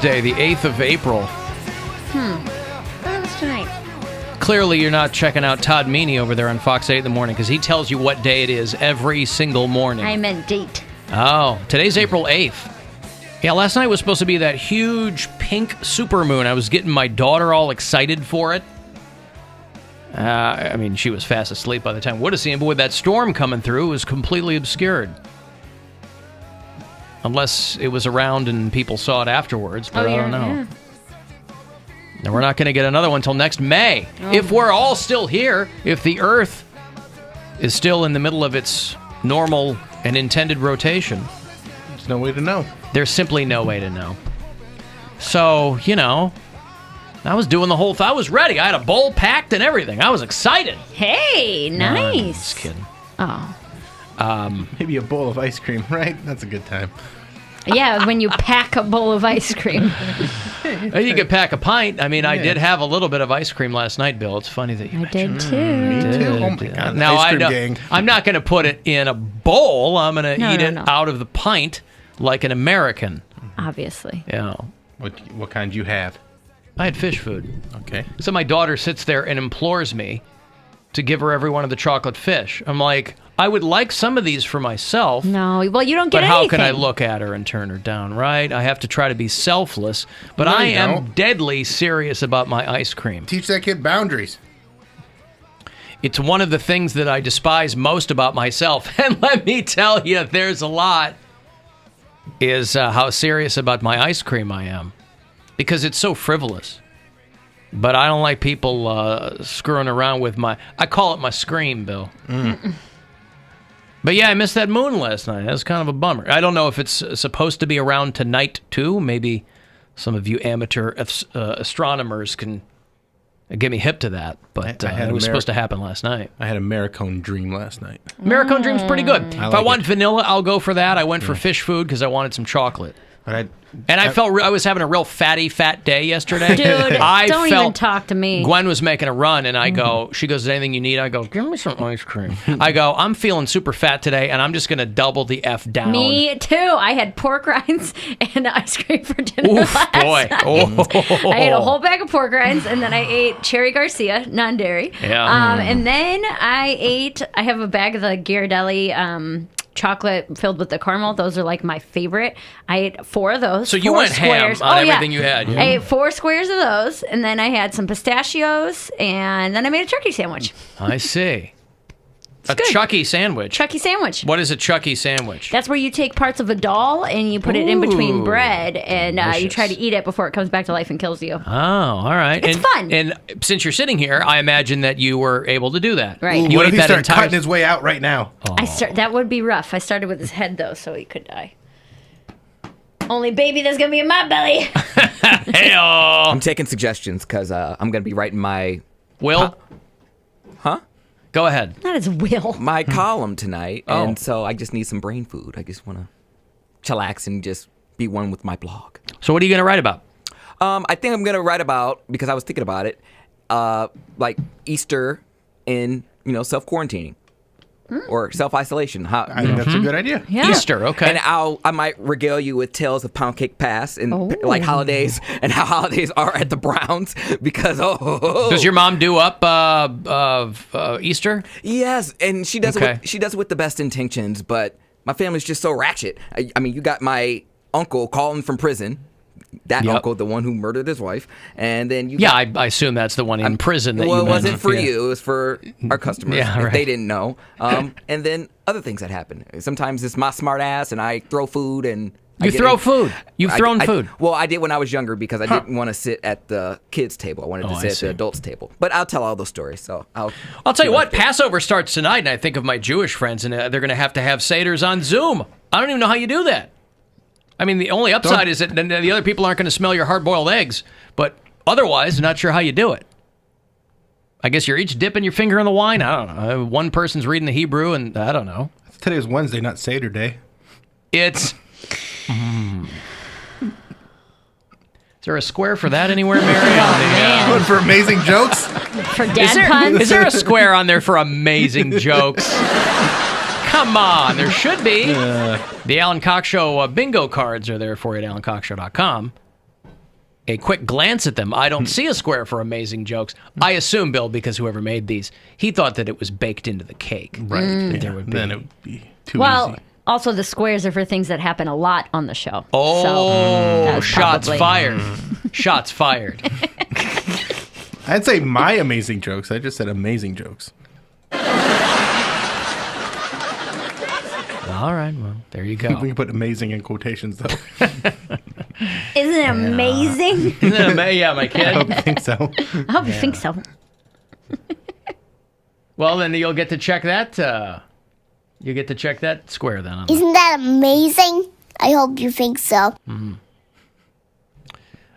Day, the 8th of April. What was tonight? Clearly, you're not checking out Todd Meany over there on Fox 8 in the morning because he tells you what day it is every single morning. I meant date. Oh, today's April 8th. Yeah, last night was supposed to be that huge pink supermoon. I was getting my daughter all excited for it. I mean, she was fast asleep by the time we would have seen it, but with that storm coming through, it was completely obscured. Unless it was around and people saw it afterwards, but I don't know. Yeah. And we're not going to get another one until next May. If we're all still here, if the Earth is still in the middle of its normal and intended rotation. There's no way to know. There's simply no way to know. So, you know, I was doing the whole thing. I was ready. I had a bowl packed and everything. I was excited. Hey, nice. Just kidding. Oh. Maybe a bowl of ice cream, right? That's a good time. Yeah, when you pack a bowl of ice cream. You could pack a pint. I mean, I did have a little bit of ice cream last night, Bill. It's funny that you mentioned did too. Me too. Oh my God. Now, ice cream gang. I'm not going to put it in a bowl. I'm going to eat it No. out of the pint like an American. Obviously. Yeah. What kind you have? I had fish food. Okay. So my daughter sits there and implores me to give her every one of the chocolate fish. I'm like, I would like some of these for myself. No, well, you don't get But anything. how can I look at her and turn her down, right? I have to try to be selfless. But No, I you am don't. deadly serious about my ice cream. Teach that kid boundaries. It's one of the things that I despise most about myself. And let me tell you, there's a lot, is how serious about my ice cream I am. Because it's so frivolous. But I don't like people screwing around with I call it my scream, Bill. But yeah, I missed that moon last night. That was kind of a bummer. I don't know if it's supposed to be around tonight, too. Maybe some of you amateur astronomers can get me hip to that. But it was supposed to happen last night. I had a Maricone dream last night. Maricone Dream's pretty good. If I like want vanilla, I'll go for that. I went for fish food because I wanted some chocolate. But I felt I was having a real fat day yesterday. Dude, I don't felt even talk to me. Gwen was making a run, and I go, she goes, is there anything you need? I go, give me some ice cream. I go, I'm feeling super fat today, and I'm just going to double the F down. Me too. I had pork rinds and ice cream for dinner Oof, last boy. night. Oh. I ate a whole bag of pork rinds, and then I ate Cherry Garcia, non-dairy. Yeah. And then I have a bag of the Ghirardelli chocolate filled with the caramel. Those are like my favorite. I ate 4 of those. So you 4 went ham squares. on everything you had. I ate 4 squares of those, and then I had some pistachios, and then I made a turkey sandwich. I see. A good. Chucky sandwich. Chucky sandwich. What is a Chucky sandwich? That's where you take parts of a doll and you put it in between Ooh, bread, and you delicious. try to eat it before it comes back to life and kills you. Oh, all right. It's fun. And since you're sitting here, I imagine that you were able to do that. Right. You what ate if he that started entire... cutting his way out right now? That would be rough. I started with his head, though, so he could die. Only baby that's going to be in my belly. Hey-oh. I'm taking suggestions because I'm going to be writing my... Will? Huh? Go ahead. Not his will. My column tonight, Oh. and so I just need some brain food. I just want to chillax and just be one with my blog. So what are you going to write about? I think I'm going to write about, because I was thinking about it, like Easter in, self-quarantining. Or self-isolation. I think that's a good idea. Yeah. Easter, okay. And I might regale you with tales of Poundcake Pass and like holidays and how holidays are at the Browns because Does your mom do up Easter? yes, and she does Okay. she does it with the best intentions, but my family's just so ratchet. I mean, you got my uncle calling from prison. That Yep. uncle, the one who murdered his wife, and then you. Yeah, got, I assume that's the one in prison that well, you it wasn't mentioned. for Yeah. you. It was for our customers. Yeah, if right. they didn't know. And then other things that happen. Sometimes it's my smart ass, and I throw food and. You throw food. You've thrown food. Well, I did when I was younger because I didn't want to sit at the kids' table. I wanted to I sit at see. the adults' table. But I'll tell all those stories. So I'll I'll tell you what, Passover starts tonight, and I think of my Jewish friends, and they're going to have Seders on Zoom. I don't even know how you do that. I mean, the only upside is that then the other people aren't going to smell your hard-boiled eggs, but otherwise, not sure how you do it. I guess you're each dipping your finger in the wine. I don't know. One person's reading the Hebrew, and I don't know. Today is Wednesday, not Seder Day. It's... Is there a square for that anywhere, Mary? What, for amazing jokes? For dad puns? Is there a square on there for amazing jokes? Come on, there should be. The Alan Cox Show bingo cards are there for you at alancoxshow.com. a quick glance at them, I don't see a square for amazing jokes. I assume, Bill, because whoever made these, he thought that it was baked into the cake. Right. That there would be. Then it would be too Well, easy. also the squares are for things that happen a lot on the show. Oh, So, that's shots probably- fired. Shots fired. I'd say my amazing jokes. I just said amazing jokes. All right, well, there you We go. can put amazing in quotations, though. Isn't it amazing? Yeah, my I kid. don't think so. I hope you think so. Well, then you'll get to check that. You get to check that square then. Isn't that amazing? I hope you think so.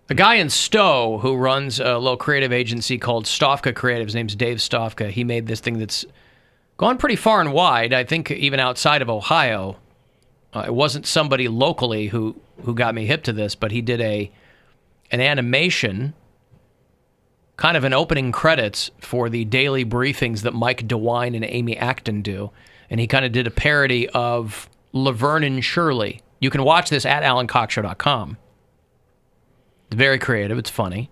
A guy in Stowe who runs a little creative agency called Stofka Creative, his name's Dave Stofka. He made this thing that's gone pretty far and wide, I think even outside of Ohio. It wasn't somebody locally who got me hip to this, but he did an animation, kind of an opening credits for the daily briefings that Mike DeWine and Amy Acton do. And he kind of did a parody of Laverne and Shirley. You can watch this at alancoxshow.com. It's very creative. It's funny.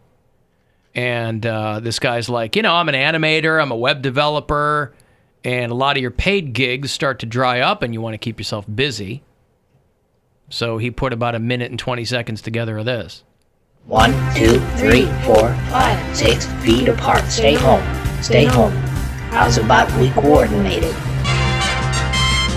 And this guy's like, I'm an animator. I'm a web developer. And a lot of your paid gigs start to dry up and you want to keep yourself busy. So he put about 1 minute and 20 seconds together of this. 1, 2, 3, 4, 5, 6 feet apart. Stay home. Stay home. How's about we coordinated?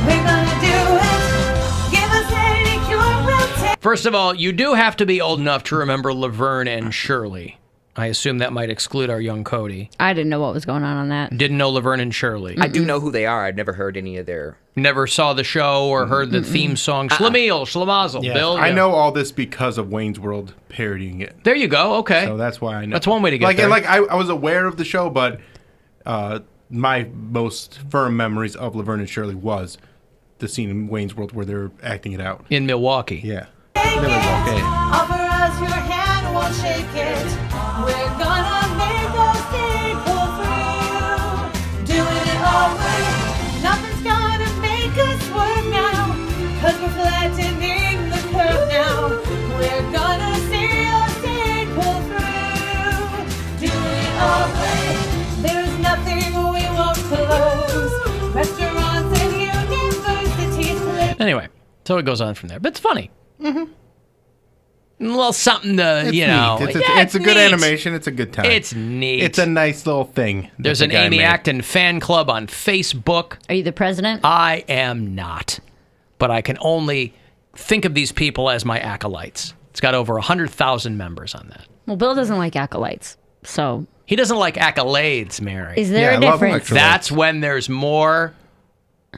We're gonna do it. Give us any cure, we'll take. First of all, you do have to be old enough to remember Laverne and Shirley. I assume that might exclude our young Cody. I didn't know what was going on that. Didn't know Laverne and Shirley. I do know who they are. I've never heard any of their. Never saw the show or heard the theme song. Schlemiel, Schlemazel, Yes, Bill. I yeah. know all this because of Wayne's World parodying it. There you go. Okay. So that's why I know. That's one way to get like, there. Like I was aware of the show, but my most firm memories of Laverne and Shirley was the scene in Wayne's World where they're acting it out. In Milwaukee. Yeah. Offer us your hand, we'll shake it. We're gonna make those things pull through. Doing it our way. Nothing's gonna make us swerve now. Cause we're flattening the curve now. We're gonna see us thing pull through. Doing it our way. There's nothing we won't close. Restaurants and universities live. Anyway, so it goes on from there. But it's funny. Mm-hmm. A little something to, It's you know. neat. Yeah, It's a good neat. animation. It's a good time. It's neat. It's a nice little thing. that There's the an guy Amy made. Acton fan club on Facebook. Are you the president? I am not. But I can only think of these people as my acolytes. It's got over 100,000 members on that. Well, Bill doesn't like acolytes. So He doesn't like accolades, Mary. is there Yeah, a I love difference? electrolytes. That's when there's more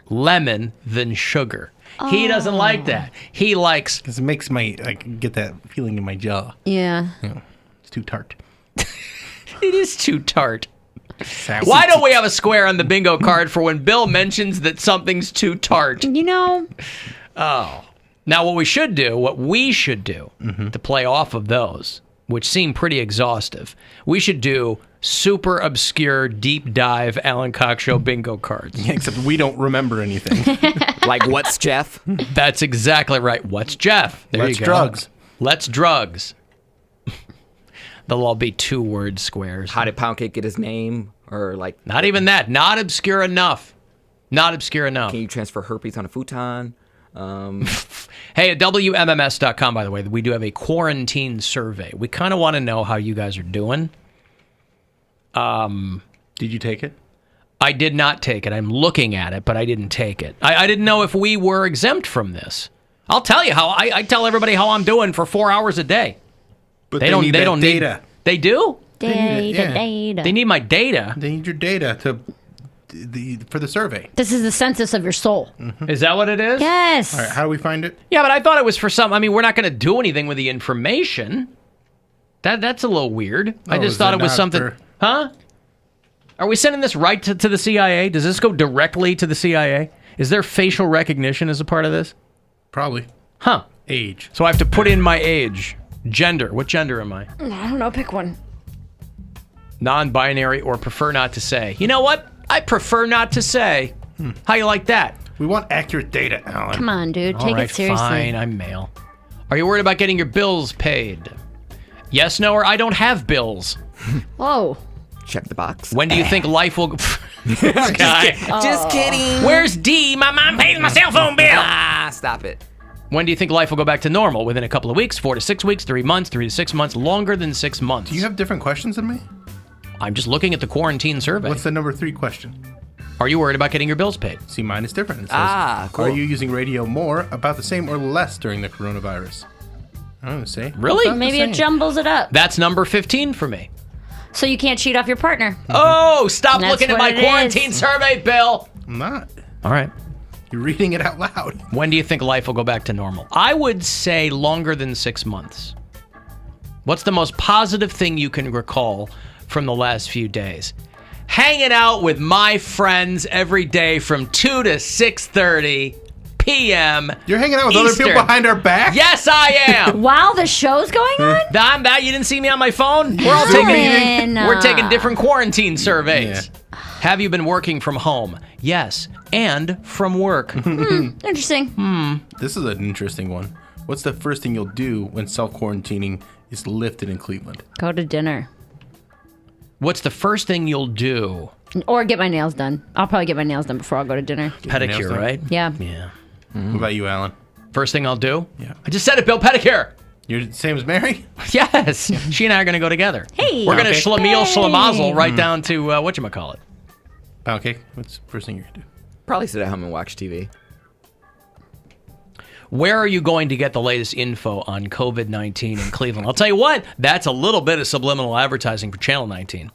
lemon than sugar. He doesn't like that. He likes... Because it makes my get that feeling in my jaw. Yeah. It's too tart. It is too tart. Why don't we have a square on the bingo card for when Bill mentions that something's too tart? You know, Oh. Now, what we should do to play off of those, which seem pretty exhaustive, we should do super obscure, deep dive Alan Cox Show bingo cards. Except we don't remember anything. Like, what's Jeff? That's exactly right. What's Jeff? There Let's you go. drugs. Let's drugs. They'll all be 2-word squares. How did Poundcake get his name? Or, like, Not even that. Not obscure enough. Not obscure enough. can you transfer herpes on a futon? Hey, at WMMS.com, by the way, we do have a quarantine survey. We kind of want to know how you guys are doing. Did you take it? I did not take it. I'm looking at it, but I didn't take it. I didn't know if we were exempt from this. I'll tell you how. I tell everybody how I'm doing for 4 hours a day. But They don't. need They that don't data. need. They do. data, yeah. data. They need my data. They need your data for the survey. This is the census of your soul. Is that what it is? Yes. All right, how do we find it? Yeah, but I thought it was for some. I mean, we're not going to do anything with the information. That's a little weird. I Oh, just is thought it it was not something. for- Huh? Are we sending this right to the CIA? Does this go directly to the CIA? Is there facial recognition as a part of this? Probably. Huh. Age. So I have to put in my age. Gender. What gender am I? I don't know. Pick one. Non-binary or prefer not to say. You know what? I prefer not to say. How you like that? We want accurate data, Alan. Come on, dude. All Take right, it seriously. fine. I'm male. Are you worried about getting your bills paid? Yes, no, or I don't have bills. Whoa. Check the box. When do you think life will... This guy. Just kidding. Where's D? My mom pays my cell phone bill. Stop it. When do you think life will go back to normal? Within a couple of weeks, 4 to 6 weeks, 3 months, 3 to 6 months, longer than 6 months. Do you have different questions than me? I'm just looking at the quarantine survey. What's the number 3 question? Are you worried about getting your bills paid? See, mine is different. It says, Cool. Are you using radio more, about the same, or less during the coronavirus? I don't know, say. Really? About the Maybe it same. jumbles it up. That's number 15 for me. So you can't cheat off your partner. Oh, stop That's looking at what my it quarantine is. survey, Bill. I'm not. All right. You're reading it out loud. When do you think life will go back to normal? I would say longer than 6 months. What's the most positive thing you can recall from the last few days? Hanging out with my friends every day from 2 to 6:30 p.m. You're hanging out with other Eastern. people behind our back? Yes, I am. While the show's going on? I'm that. You didn't see me on my phone? Alan. We're taking different quarantine surveys. Yeah. Have you been working from home? Yes. And from work. Interesting. This is an interesting one. What's the first thing you'll do when self-quarantining is lifted in Cleveland? Go to dinner. What's the first thing you'll do? Or get my nails done. I'll probably get my nails done before I'll go to dinner. your nails Pedicure, done? right? Yeah. Yeah. What about you, Alan? First thing I'll do? Yeah. I just said it, Bill. Pedicure. You're the same as Mary? Yes. She and I are going to go together. Hey. We're going to Okay. schlemiel Hey. schlemazel right down to, whatchamacallit. Okay. What's the first thing you're going to do? Probably sit at home and watch TV. Where are you going to get the latest info on COVID-19 in Cleveland? I'll tell you what, that's a little bit of subliminal advertising for Channel 19.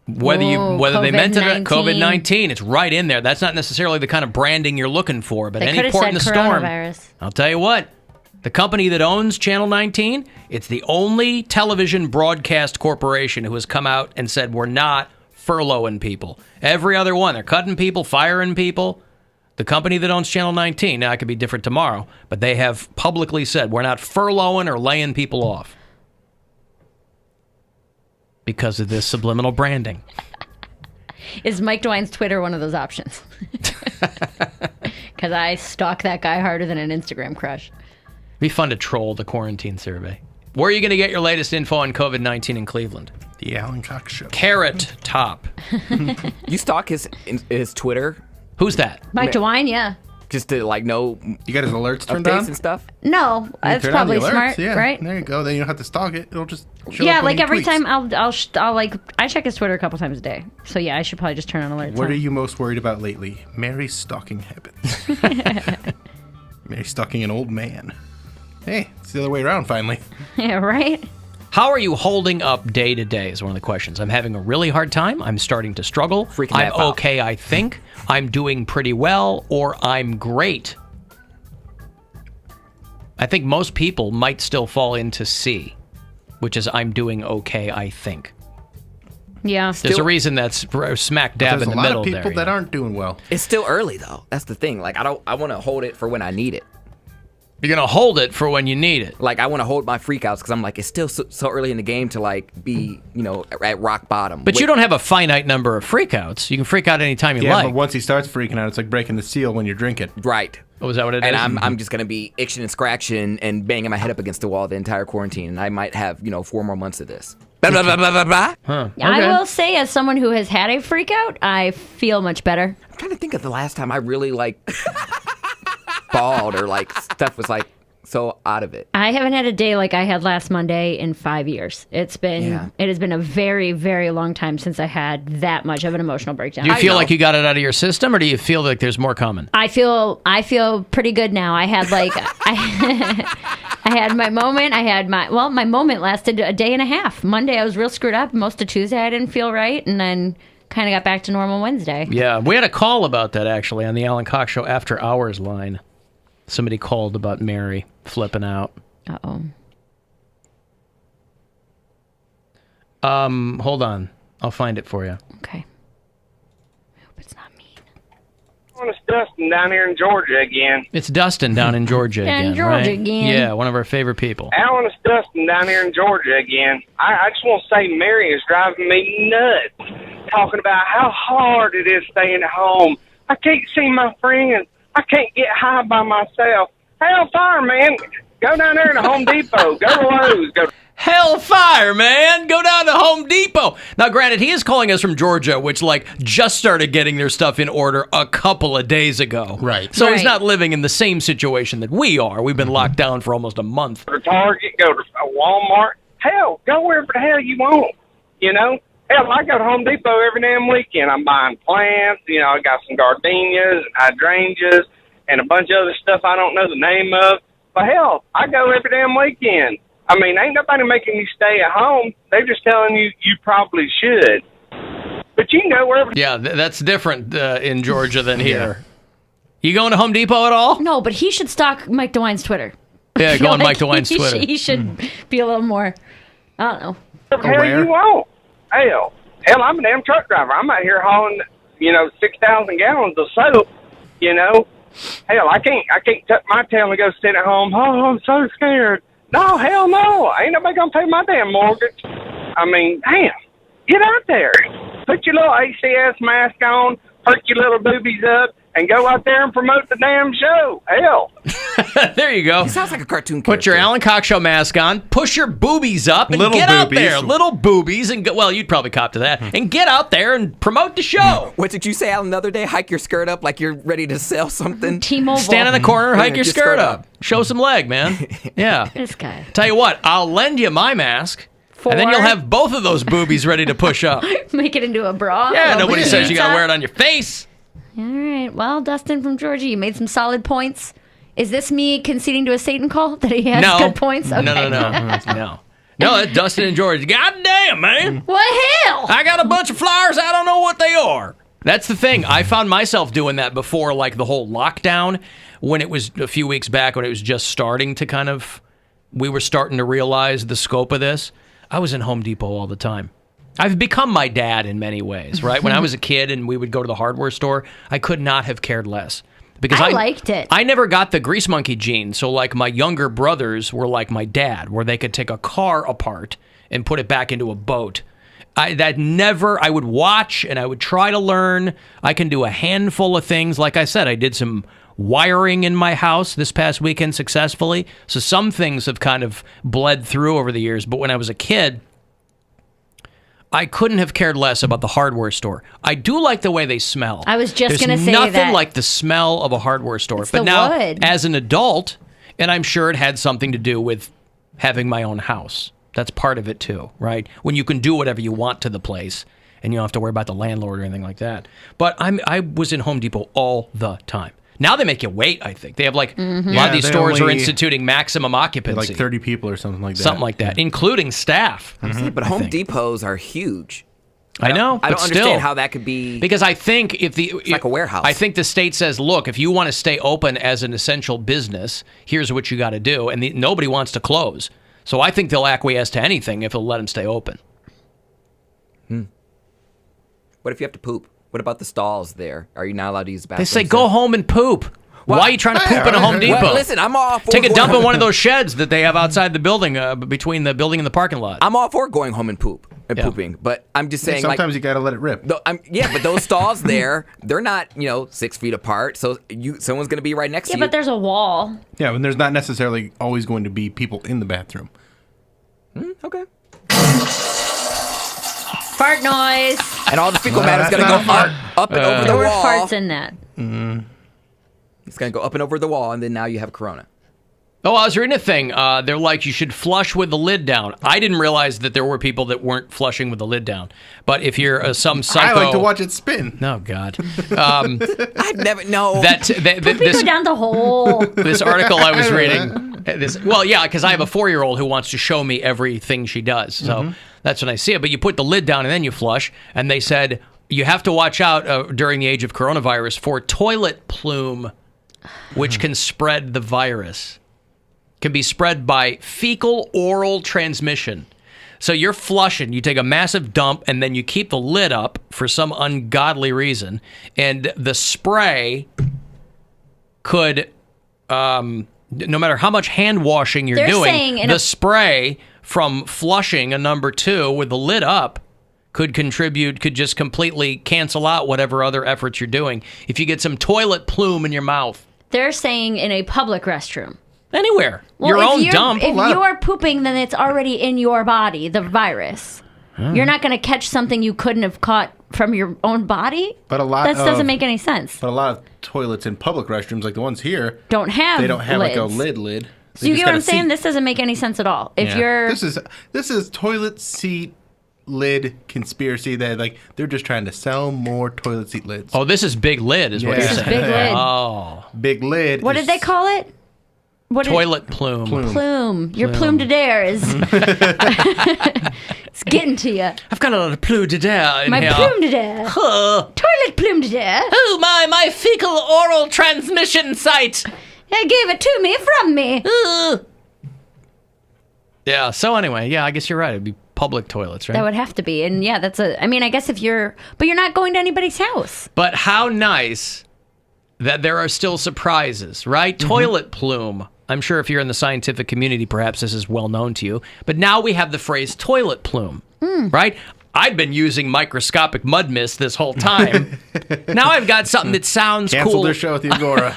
Whether they meant it or COVID-19, it's right in there. That's not necessarily the kind of branding you're looking for, but They any could have port said in the storm. coronavirus. I'll tell you what, the company that owns Channel 19, it's the only television broadcast corporation who has come out and said we're not furloughing people. Every other one, they're cutting people, firing people. The company that owns Channel 19, now it could be different tomorrow, but they have publicly said we're not furloughing or laying people off because of this subliminal branding. Is Mike DeWine's Twitter one of those options? Because I stalk that guy harder than an Instagram crush. It'd be fun to troll the quarantine survey. Where are you going to get your latest info on COVID-19 in Cleveland? The Alan Cox Show. Carrot Top. You stalk his Twitter Who's that? Mike DeWine, yeah. just to like know You got his alerts turned updates on? and stuff? No, that's Turn on the probably alerts, smart, yeah. right? There you go. Then you don't have to stalk it. It'll just show Yeah, up when like he every tweets. time I'll like I check his Twitter a couple times a day. So yeah, I should probably just turn on alerts. What huh? are you most worried about lately? Mary's stalking habits. Mary's stalking an old man. Hey, it's the other way around finally. Yeah, right. How are you holding up day to day is one of the questions. I'm having a really hard time. I'm starting to struggle. Freaking I'm F out. okay, I think. I'm doing pretty well, or I'm great. I think most people might still fall into C, which is I'm doing okay, I think. Yeah. There's a reason that's smack dab There's in a the lot middle of people there. that aren't doing well. It's still early though. That's the thing. Like I want to hold it for when I need it. You're going to hold it for when you need it. Like I want to hold my freakouts because I'm like it's still so early in the game to like be at rock bottom. But you don't have a finite number of freakouts. You can freak out anytime you Yeah, like. but once he starts freaking out, it's like breaking the seal when you're drinking. right. Oh, is that what it And is? I'm just gonna be itching and scratching and banging my head up against the wall the entire quarantine, and I might have 4 more months of this. Blah, blah, blah, blah, blah, blah. Huh. I Okay. will say, as someone who has had a freak out, I feel much better. I'm trying to think of the last time I really like bawled or like stuff was like so out of it. I haven't had a day like I had last Monday in 5 years. It has been a very, very long time since I had that much of an emotional breakdown. Do you feel know. like you got it out of your system, or do you feel like there's more coming? I feel pretty good now. I had like I had my moment. My moment lasted a day and a half. Monday I was real screwed up. Most of Tuesday I didn't feel right, and then kind of got back to normal Wednesday. Yeah, we had a call about that actually on the Alan Cox Show After Hours line. Somebody called about Mary flipping out. Uh-oh. Hold on. I'll find it for you. Okay. I hope it's not me. It's Dustin down here in Georgia again. It's Dustin down in Georgia Down in again, Georgia right? again. Yeah, one of our favorite people. Alan, it's Dustin down here in Georgia again. I just want to say Mary is driving me nuts, talking about how hard it is staying at home. I can't see my friends. I can't get high by myself. Hellfire, man. Go down there to Home Depot. Go to Lowe's. Go. Hellfire, man. Go down to Home Depot. Now, granted, he is calling us from Georgia, which, like, just started getting their stuff in order a couple of days ago. Right. So he's Right. not living in the same situation that we are. We've been locked down for almost a month. Go to Target, go to Walmart. Hell, go wherever the hell you want. You know? Hell, I go to Home Depot every damn weekend. I'm buying plants. You know, I got some gardenias and hydrangeas and a bunch of other stuff I don't know the name of. But hell, I go every damn weekend. I mean, ain't nobody making you stay at home. They're just telling you you probably should. But you can go wherever. Yeah, that's different in Georgia than here. You going to Home Depot at all? No, but he should stalk Mike DeWine's Twitter. Yeah, I go feel on Mike DeWine's he Twitter. He should be a little more, I don't know. Wherever the hell you want. Hell, I'm a damn truck driver. I'm out here hauling, 6,000 gallons of soap, Hell, I can't tuck my tail and go sit at home. Oh, I'm so scared. No, hell no. Ain't nobody gonna pay my damn mortgage. I mean, damn. Get out there. Put your little ACS mask on, perk your little boobies up, and go out there and promote the damn show. Hell. There you go. He sounds like a cartoon character. Put your Alan Cox Show mask on, push your boobies up, and Little get out boobies. there. Little boobies. And well, you'd probably cop to that. And get out there and promote the show. What did you say, Alan, the other day? Hike your skirt up like you're ready to sell something? T-Mobile. Stand in the corner, hike your Just skirt skirt up. up. Show some leg, man. Yeah. This guy. Tell you what, I'll lend you my mask. And then you'll have both of those boobies ready to push up. Make it into a bra. Yeah, a nobody little says you got to pizza. wear it on your face. All right. Well, Dustin from Georgia, you made some solid points. Is this me conceding to a Satan call that he has No. good points? Okay. No. No, that's Dustin and George. God damn, man. What hell? I got a bunch of flyers. I don't know what they are. That's the thing. I found myself doing that before, like the whole lockdown, when it was a few weeks back, when it was just starting to kind of, we were starting to realize the scope of this. I was in Home Depot all the time. I've become my dad in many ways, right? When I was a kid and we would go to the hardware store, I could not have cared less. Because I liked it. I never got the grease monkey gene, so like my younger brothers were like my dad, where they could take a car apart and put it back into a boat. I would watch and I would try to learn. I can do a handful of things. Like I said, I did some wiring in my house this past weekend successfully. So some things have kind of bled through over the years. But when I was a kid, I couldn't have cared less about the hardware store. I do like the way they smell. I was just There's gonna say nothing that. like the smell of a hardware store. It's but the now, wood. as an adult, and I'm sure it had something to do with having my own house. That's part of it too, right? When you can do whatever you want to the place, and you don't have to worry about the landlord or anything like that. But I was in Home Depot all the time. Now they make you wait, I think. They have like, a lot Yeah, of these they stores are only- instituting maximum occupancy. Like 30 people or something like that. Something like that, including staff. But Home Depots are huge. I know, I but don't understand still. how that could be. Because I think if like a warehouse. I think the state says, look, if you want to stay open as an essential business, here's what you got to do, and nobody wants to close. So I think they'll acquiesce to anything if they'll let them stay open. What if you have to poop? What about the stalls there? Are you not allowed to use the They bathroom? say go home and poop. Why are you trying to poop in a Home Depot? Well, listen, I'm all for Take a going dump in home- one of those sheds that they have outside the building, between the building and the parking lot. I'm all for going home and pooping, but I'm just saying, Sometimes like, you got to let it rip. but those stalls there, they're not 6 feet apart, so someone's gonna be right next Yeah, to you. but there's a wall. Yeah, and there's not necessarily always going to be people in the bathroom. Okay. Fart noise. And all the fecal Well, matter's that's gonna go not a up and over There the were wall. farts in that. It's gonna go up and over the wall, and then now you have corona. Oh, I was reading a thing. They're like, you should flush with the lid down. I didn't realize that there were people that weren't flushing with the lid down. But if you're some psycho... I like to watch it spin. Oh, God. I've never no. People down the hole. This article I was reading. Because I have a 4-year-old who wants to show me everything she does. So that's when I see it. But you put the lid down and then you flush. And they said you have to watch out during the age of coronavirus for toilet plume, which can spread the virus. Can be spread by fecal oral transmission. So you're flushing, you take a massive dump, and then you keep the lid up for some ungodly reason. And the spray could, no matter how much hand washing you're They're doing, saying the spray from flushing a number 2 with the lid up could just completely cancel out whatever other efforts you're doing if you get some toilet plume in your mouth. They're saying in a public restroom. Anywhere. Well, Your if own you're, dump. If you're pooping, then it's already in your body, the virus. You're not going to catch something you couldn't have caught from your own body. But that doesn't make any sense. But a lot of toilets in public restrooms, like the ones here, don't have like a lids. lid. So you get what I'm saying? This doesn't make any sense at all. If you're this is toilet seat lid conspiracy that like they're just trying to sell more toilet seat lids. Oh, this is big lid, is what you're This saying. is big lid. Oh, big lid. What did they call it? toilet plume. Plume. Your plume de dare is it's getting to you. I've got a lot of plume de dare in My here. plume de dare. Toilet plume de dare. Oh, my fecal oral transmission site. They gave it to me from me. Yeah, so anyway, I guess you're right. It'd be public toilets, right? That would have to be. And yeah, I mean, I guess but you're not going to anybody's house. But how nice that there are still surprises, right? Toilet plume. I'm sure if you're in the scientific community, perhaps this is well known to you. But now we have the phrase toilet plume, right? I've been using microscopic mud mist this whole time. Now I've got something that sounds Cancel cool. their show with the Agora.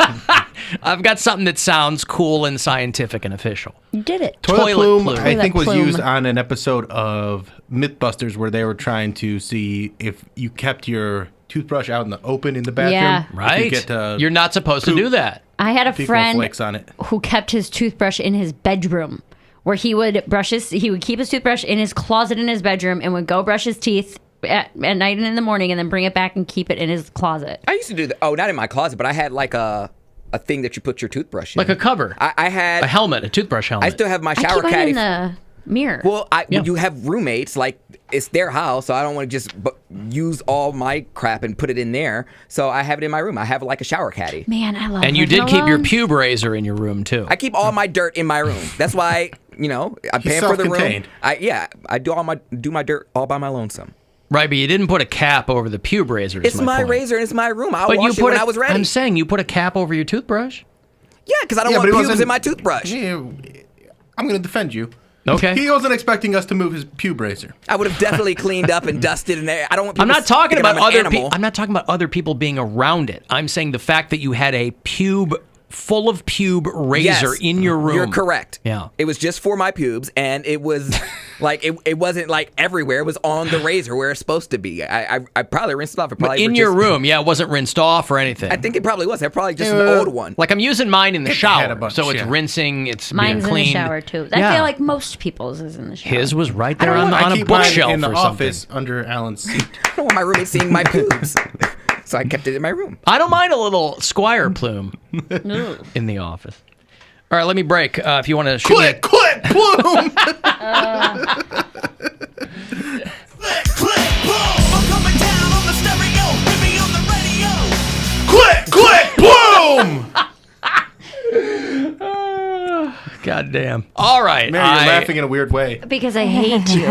I've got something that sounds cool and scientific and official. You did it. Toilet plume, I Toilet think, was plume. used on an episode of Mythbusters where they were trying to see if you kept your toothbrush out in the open in the bathroom. Yeah. Right? You get You're not supposed to do that. I had a fecal friend flakes on it. who kept his toothbrush in his bedroom, where he would keep his toothbrush in his closet in his bedroom and would go brush his teeth at night and in the morning and then bring it back and keep it in his closet. I used to do that. Oh, not in my closet, but I had like a thing that you put your toothbrush in. Like a cover. I had a helmet, a toothbrush helmet. I still have my I shower keep mine caddy. in the mirror. Well, when you have roommates, like it's their house, so I don't want to just use all my crap and put it in there. So I have it in my room. I have like a shower caddy. Man, I love it. And you did keep your pube razor in your room too. I keep all my dirt in my room. That's why I'm paying for the room. self-contained. I do my dirt all by my lonesome. Right, but you didn't put a cap over the pube razor. is It's my point. razor and it's my room. I'll But wash it when I was ready. I'm saying you put a cap over your toothbrush. Yeah, because I don't Yeah, want but he pubes wasn't- in my toothbrush. Yeah, I'm going to defend you. Okay. He wasn't expecting us to move his pube razor. I would have definitely cleaned up and dusted in there. I don't want people I'm not talking thinking about I'm an other animal. people. I'm not talking about other people being around it. I'm saying the fact that you had a pube full of pube razor Yes, in your room. You're correct. Yeah. It was just for my pubes, and it was like it wasn't like everywhere. It was on the razor where it's supposed to be. I probably rinsed it off. It But probably in your room, it wasn't rinsed off or anything. I think it probably was. It probably just an old one. Like I'm using mine in the had a shower, bunch, so it's yeah. rinsing. It's Mine's being cleaned. in the shower too. I Yeah. feel like most people's is in the shower. His was right there on I a keep mine bookshelf in the or something. office under Alan's seat. I don't want my roommate seeing my pubes, so I kept it in my room. I don't mind a little Squire plume in the office. All right, let me break. If you want to shoot me. Click, Plume! Click, Plume! God damn. All right. Mary, you're laughing in a weird way. Because I hate you.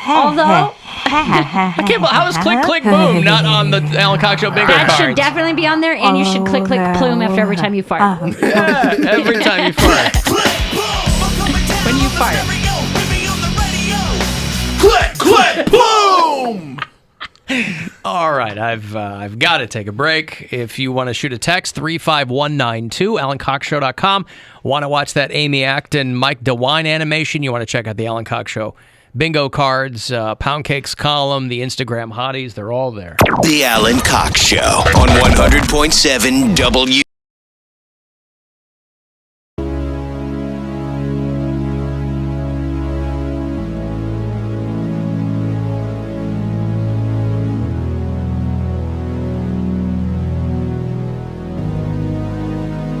Although I can't believe, how is click, click, boom not on the Alan Cox Show bingo that cards? should definitely be on there, and you should click plume after every time you fart. Yeah, every time you fart. When you fire. Click, Plume! All right, I've got to take a break. If you want to shoot a text, 35192, AlanCoxShow.com. Want to watch that Amy Acton, Mike DeWine animation? You want to check out the Alan Cox Show bingo cards, Poundcake's column, the Instagram hotties, they're all there. The Alan Cox Show on 100.7 W.